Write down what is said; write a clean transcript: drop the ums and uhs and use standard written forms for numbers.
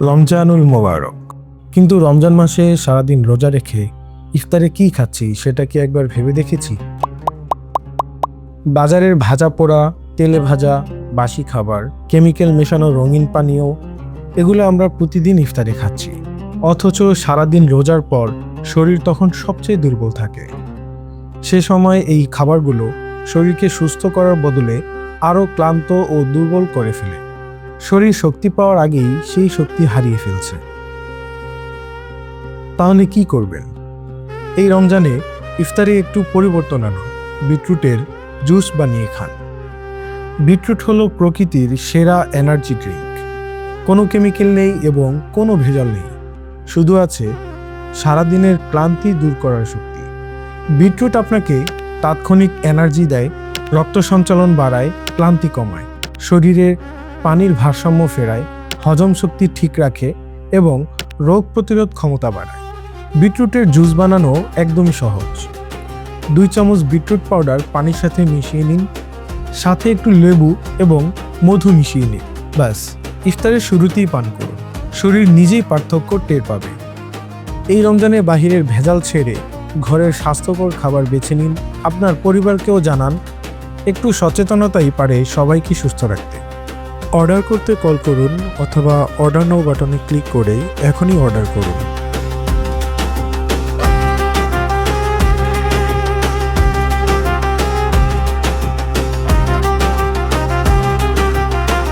রমজানুল মোবারক। কিন্তু রমজান মাসে সারাদিন রোজা রেখে ইফতারে কি খাচ্ছি সেটা কি একবার ভেবে দেখেছি? বাজারের ভাজা পোড়া, তেলে ভাজা, বাসি খাবার, কেমিক্যাল মেশানো রঙিন পানীয়, এগুলো আমরা প্রতিদিন ইফতারে খাচ্ছি। অথচ সারাদিন রোজার পর শরীর তখন সবচেয়ে দুর্বল থাকে। সে সময় এই খাবারগুলো শরীরকে সুস্থ করার বদলে আরও ক্লান্ত ও দুর্বল করে ফেলে। শরীর শক্তি পাওয়ার আগেই সেই শক্তি হারিয়ে ফেলছে। তাহলে কি করবেন? এই রমজানে ইফতারে একটু পরিবর্তন আনুন। বিটরুটের জুস বানিয়ে খান। বিটরুট হলো প্রকৃতির সেরা এনার্জি ড্রিঙ্ক। কোনো কেমিক্যাল নেই এবং কোনো ভেজাল নেই, শুধু আছে সারাদিনের ক্লান্তি দূর করার শক্তি। বিটরুট আপনাকে তাৎক্ষণিক এনার্জি দেয়, রক্ত সঞ্চালন বাড়ায়, ক্লান্তি কমায়, শরীরে পানির ভারসাম্য ফেরায়, হজম শক্তি ঠিক রাখে এবং রোগ প্রতিরোধ ক্ষমতা বাড়ায়। বিটরুটের জুস বানানো একদমই সহজ। 2 চামচ বিটরুট পাউডার পানির সাথে মিশিয়ে নিন, সাথে একটু লেবু এবং মধু মিশিয়ে নিন। ব্যাস, ইফতারের শুরুতেই পান করুন। শরীর নিজেই পার্থক্য টের পাবে। এই রমজানে বাহিরের ভেজাল ছেড়ে ঘরের স্বাস্থ্যকর খাবার বেছে নিন। আপনার পরিবারকেও জানান। একটু সচেতনতাই পারে সবাইকে সুস্থ রাখতে। অর্ডার করতে কল করুন অথবা অর্ডার নাও বাটনে ক্লিক করে এখনই অর্ডার করুন।